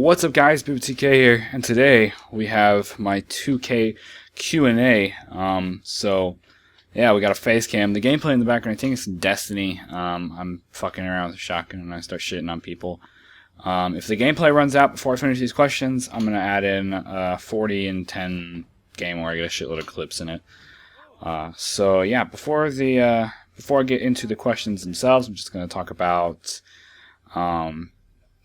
What's up, guys? BTK here, and today we have my 2K Q&A. Yeah, we got a face cam. The gameplay in the background, I think it's Destiny. I'm fucking around with a shotgun and I start shitting on people. If the gameplay runs out before I finish these questions, I'm gonna add in 40 and 10 game where I get a shitload of clips in it. Yeah, before I get into the questions themselves, I'm just gonna talk about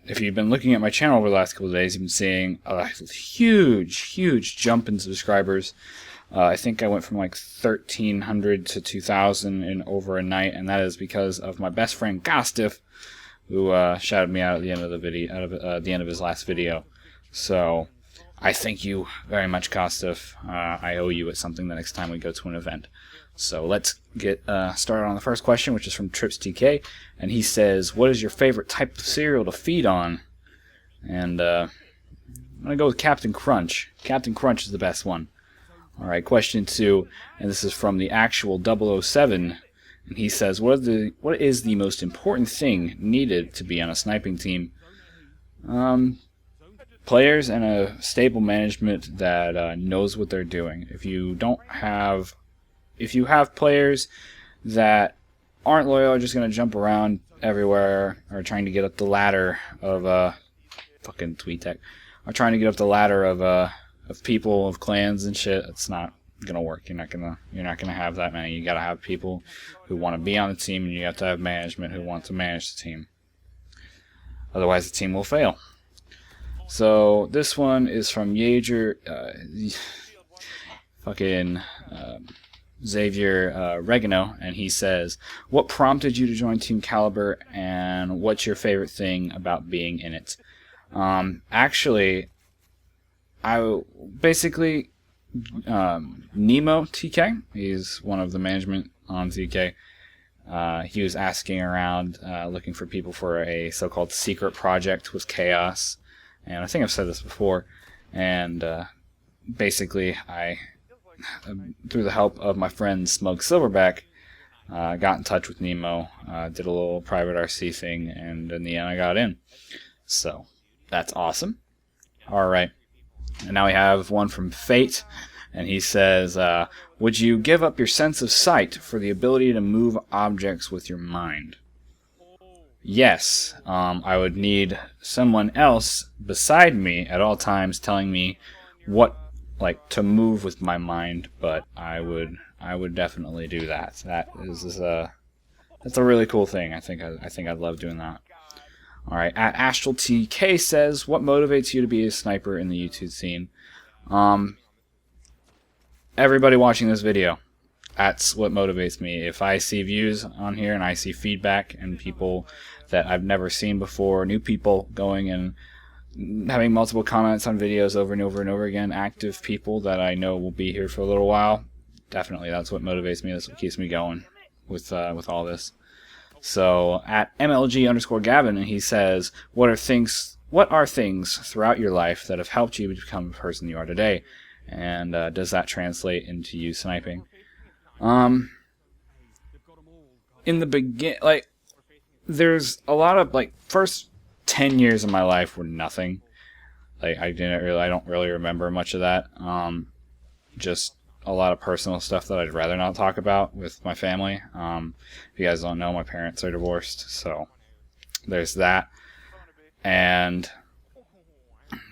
if you've been looking at my channel over the last couple of days, you've been seeing a huge jump in subscribers. I think I went from like 1,300 to 2,000 in over a night, and that is because of my best friend Gostiff, who shouted me out at the end of the video, the end of his last video. So I thank you very much, Gostiff. I owe you at something the next time we go to an event. So let's get started on the first question, which is from TripsTK, and he says, "What is your favorite type of cereal to feed on?" And I'm gonna go with Captain Crunch. Captain Crunch is the best one. All right, question 2, and this is from the actual 007, and he says, "What is the most important thing needed to be on a sniping team?" Players and a stable management that knows what they're doing. If you have players that aren't loyal, are just going to jump around everywhere, or trying to get up the ladder of fucking TweetTech, are trying to get up the ladder of people, of clans and shit, it's not gonna work. You're not gonna have that many. You gotta have people who want to be on the team, and you have to have management who want to manage the team. Otherwise, the team will fail. So this one is from Yager, Xavier Regano, and he says, "What prompted you to join Team Caliber, and what's your favorite thing about being in it?" Actually, I basically Nemo TK. He's one of the management on TK. He was asking around, looking for people for a so-called secret project with Chaos, and I think I've said this before. And basically, I, through the help of my friend Smug Silverback, got in touch with Nemo, did a little private RC thing, and in the end I got in. So that's awesome. Alright, and now we have one from Fate, and he says, "Would you give up your sense of sight for the ability to move objects with your mind?" Yes, I would need someone else beside me at all times telling me what to move with my mind, but I would definitely do that. That's a really cool thing. I think I'd love doing that. All right, at Astral TK says, "What motivates you to be a sniper in the YouTube scene?" Everybody watching this video, that's what motivates me. If I see views on here and I see feedback and people that I've never seen before, new people going and having multiple comments on videos over and over and over again, active people that I know will be here for a little while, definitely that's what motivates me. That's what keeps me going with all this. So at MLG_Gavin, and he says, what are things throughout your life that have helped you become the person you are today, and does that translate into you sniping? In the there's a lot of first 10 years of my life were nothing. I don't really remember much of that. Just a lot of personal stuff that I'd rather not talk about with my family. If you guys don't know, my parents are divorced, so there's that. And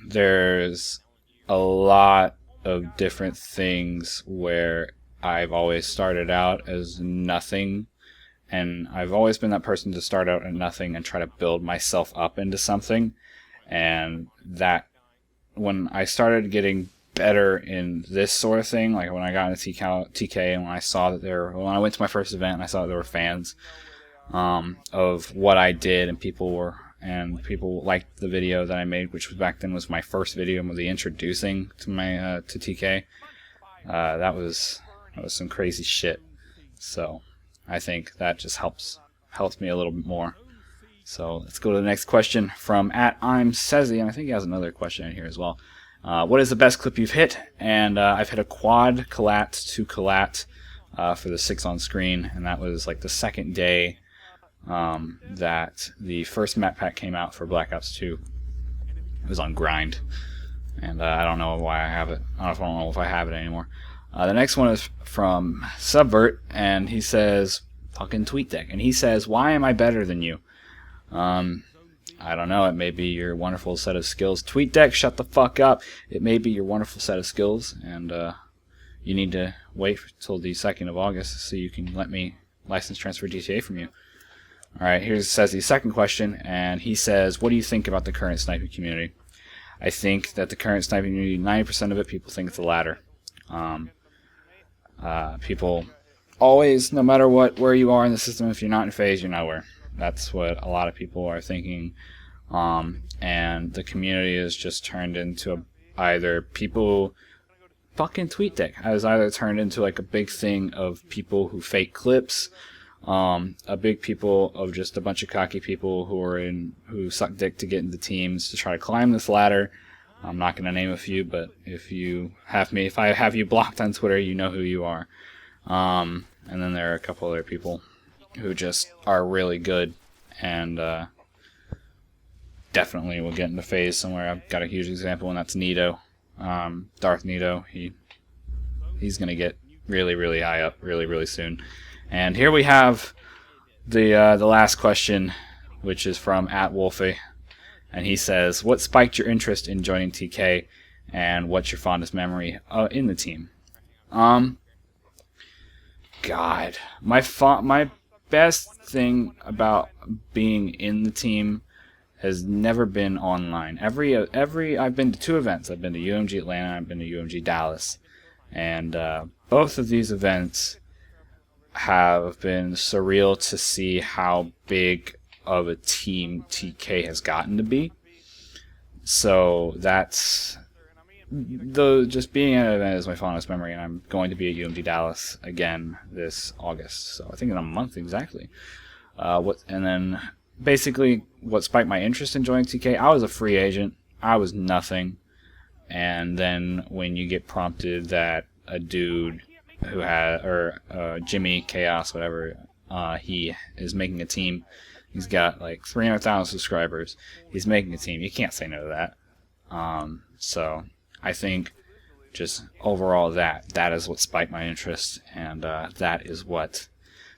there's a lot of different things where I've always started out as nothing, and I've always been that person to start out at nothing and try to build myself up into something. And that, when I started getting better in this sort of thing, like when I got into TK, and when I went to my first event and I saw that there were fans of what I did, and people liked the video that I made, which was back then was my first video, the introducing to my to TK. That was some crazy shit. So I think that just helps me a little bit more. So let's go to the next question from @I'mSezzy, and I think he has another question in here as well. What is the best clip you've hit? And I've hit a quad collat to collat for the 6 on screen, and that was like the second day that the first map pack came out for Black Ops 2. It was on Grind, and I don't know why I have it. I don't know if I have it anymore. The next one is from Subvert, and he says, fucking TweetDeck, and he says, why am I better than you? I don't know. It may be your wonderful set of skills. TweetDeck, shut the fuck up. It may be your wonderful set of skills, and you need to wait till the 2nd of August so you can let me license transfer GTA from you. Alright, here says the second question, and he says, what do you think about the current sniping community? I think that the current sniping community, 90% of it, people think it's a ladder. People always, no matter where you are in the system, if you're not in phase, you're nowhere. That's what a lot of people are thinking. And the community is just turned into either people... Fucking TweetDeck has either turned into like a big thing of people who fake clips, a big people of just a bunch of cocky people who suck dick to get into teams to try to climb this ladder. I'm not going to name a few, but if I have you blocked on Twitter, you know who you are. And then there are a couple other people who just are really good and definitely will get into phase somewhere. I've got a huge example, and that's Nito. Darth Nito. He's going to get really, really high up really, really soon. And here we have the last question, which is from @Wolfie. And he says, what spiked your interest in joining TK, and what's your fondest memory in the team? God, my best thing about being in the team has never been online. I've been to 2 events. I've been to UMG Atlanta, I've been to UMG Dallas, and both of these events have been surreal to see how big of a team TK has gotten to be. So that's just being at an event is my fondest memory, and I'm going to be at UMG Dallas again this August. So I think in a month exactly. And then basically what spiked my interest in joining TK, I was a free agent. I was nothing. And then when you get prompted that a dude who had, or Jimmy Chaos, whatever, he is making a team. He's got like 300,000 subscribers. He's making a team. You can't say no to that. So I think just overall that is what spiked my interest, and that is what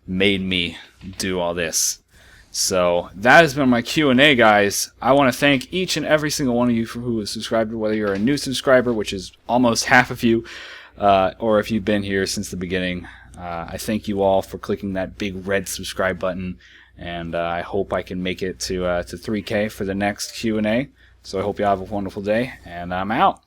made me do all this. So that has been my Q&A, guys. I want to thank each and every single one of you who has subscribed, whether you're a new subscriber, which is almost half of you, or if you've been here since the beginning. I thank you all for clicking that big red subscribe button, and I hope I can make it to 3K for the next Q&A. So I hope you have a wonderful day, and I'm out.